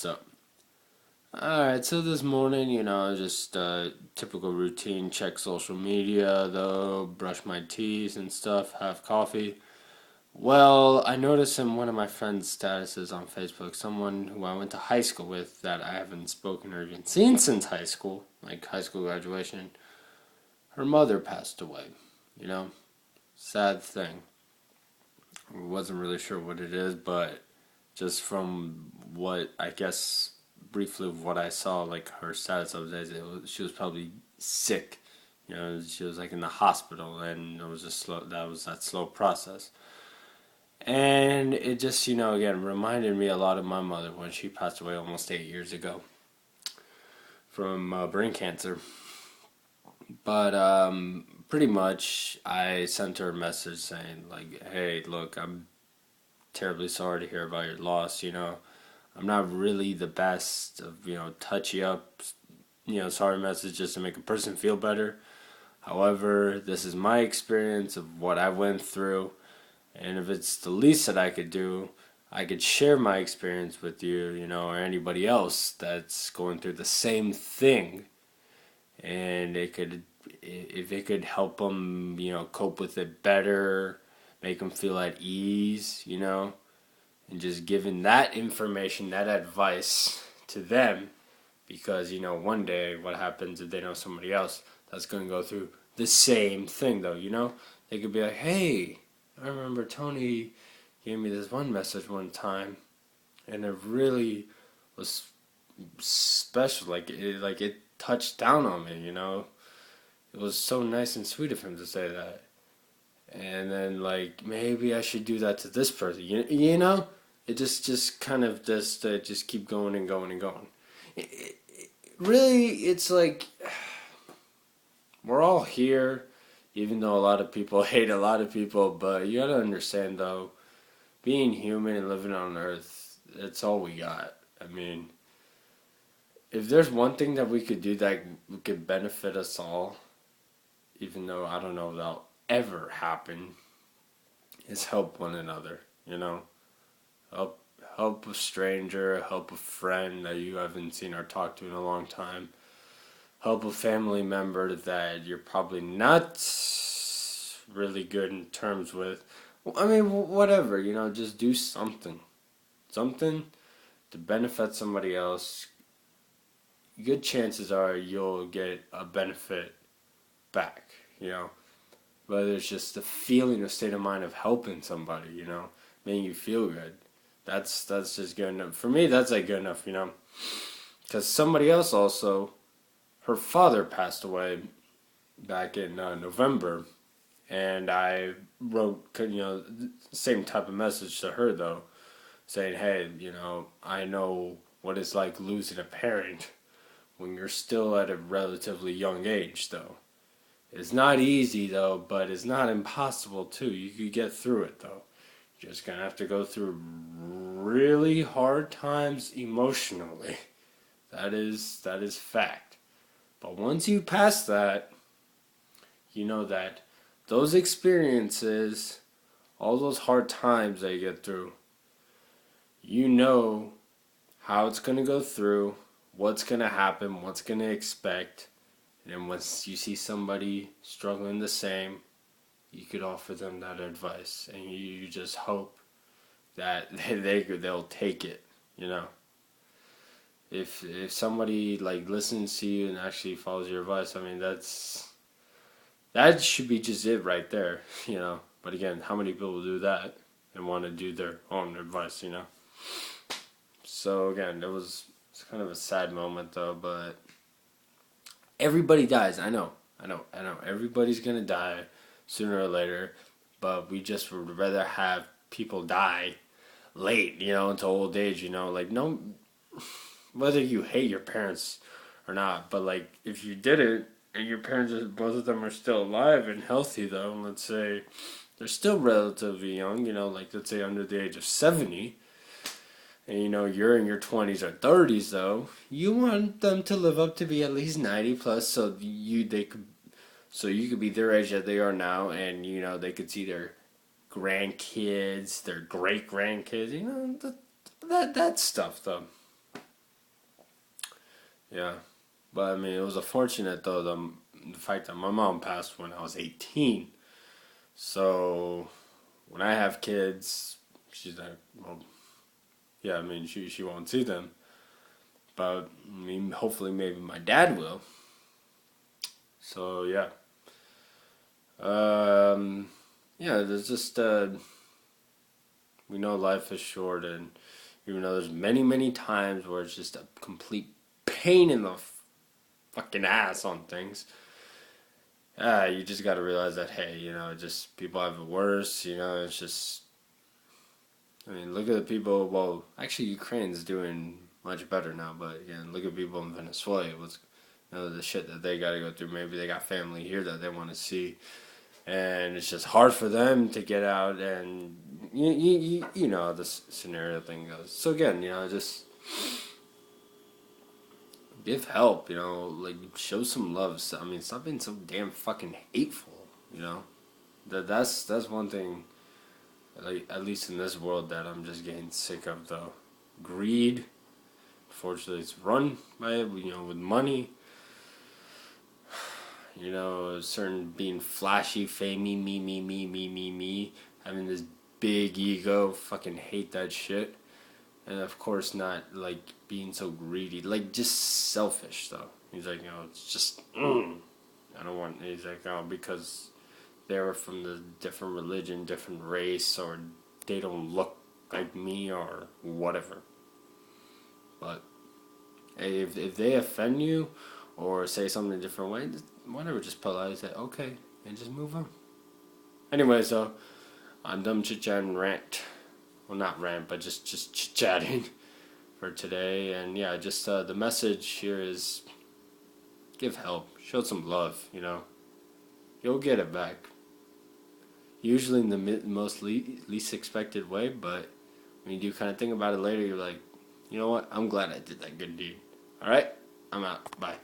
what's up? Alright, so this morning, just typical routine, check social media, though, brush my teeth and stuff, have coffee. Well, I noticed in one of my friend's statuses on Facebook, someone who I went to high school with that I haven't spoken or even seen since high school, like high school graduation, her mother passed away, you know? Sad thing. I wasn't really sure what it is, but just from what I guess briefly of what I saw, like her status of days, she was probably sick. She was like in the hospital, and it was just slow. That was that slow process, and it just again reminded me a lot of my mother when she passed away almost 8 years ago from brain cancer. But pretty much, I sent her a message saying like, "Hey, look, I'm terribly sorry to hear about your loss. I'm not really the best of, touchy up, sorry messages to make a person feel better. However, this is my experience of what I went through, and if it's the least that I could do, I could share my experience with you, or anybody else that's going through the same thing, and if it could help them, cope with it better, make them feel at ease, and just giving that information, that advice to them, because one day what happens if they know somebody else that's going to go through the same thing, though, they could be like, hey, I remember Tony gave me this one message one time, and it really was special. Like it touched down on me. It was so nice and sweet of him to say that. And then like maybe I should do that to this person. It just kind of just keep going and going and going. Really, it's like we're all here, even though a lot of people hate a lot of people. But you gotta understand, though, being human and living on Earth, it's all we got. I mean, if there's one thing that we could do that could benefit us all, even though I don't know if that'll ever happen, is help one another. Help help a stranger, help a friend that you haven't seen or talked to in a long time, help a family member that you're probably not really good in terms with. I mean, whatever, just do something. Something to benefit somebody else. Good chances are you'll get a benefit back, Whether it's just the feeling or state of mind of helping somebody, making you feel good. That's just good enough. For me, that's like good enough, Because somebody else also, her father passed away back in November, and I wrote, same type of message to her though, saying, hey, I know what it's like losing a parent when you're still at a relatively young age, though. It's not easy though, but it's not impossible too. You could get through it though. You're just gonna have to go through really hard times emotionally. That is fact. But once you pass that, you know that those experiences, all those hard times that you get through, you know how it's going to go through, what's going to happen, what's going to expect. And then once you see somebody struggling the same, you could offer them that advice. And you just hope that they'll take it, If somebody like listens to you and actually follows your advice, I mean that should be just it right there, But again, how many people do that and want to do their own advice? So again, it's kind of a sad moment though, but everybody dies. I know. Everybody's gonna die sooner or later, but we just would rather have people die late, into old age, like no, whether you hate your parents or not, but like if you did it and your parents, both of them are still alive and healthy though, and let's say they're still relatively young, like let's say under the age of 70, and you're in your 20s or 30s though, you want them to live up to be at least 90 plus, so you could be their age that they are now, and they could see their grandkids, their great grandkids, that stuff though. Yeah. But I mean, it was unfortunate though the fact that my mom passed when I was 18. So when I have kids, she's like, well, yeah, I mean, she won't see them. But I mean, hopefully, maybe my dad will. So yeah, um, yeah. There's just we know life is short, and even though there's many times where it's just a complete pain in the fucking ass on things. You just got to realize that hey, just people have it worse. It's just. I mean, look at the people. Well, actually, Ukraine's doing much better now. But again, look at people in Venezuela. What's the shit that they got to go through. Maybe they got family here that they want to see, and it's just hard for them to get out. And you know how this scenario thing goes. So again, just give help. Like show some love. I mean, stop being so damn fucking hateful. You know that's one thing. Like at least in this world that I'm just getting sick of though. Greed. Fortunately, it's run by with money. Certain being flashy, famey, me, having this big ego, fucking hate that shit. And of course, not like being so greedy, like just selfish though. He's like, it's just, I don't want, he's like, because they're from the different religion, different race, or they don't look like me or whatever. But hey, if they offend you or say something a different way, whatever, just politely say okay and just move on. Anyway, so I'm done chit chatting rant. Well, not rant, but just chit chatting for today. And yeah, just the message here is give help, show some love. You'll get it back. Usually in the most least expected way, but when you do kind of think about it later, you're like, you know what? I'm glad I did that good deed. All right, I'm out. Bye.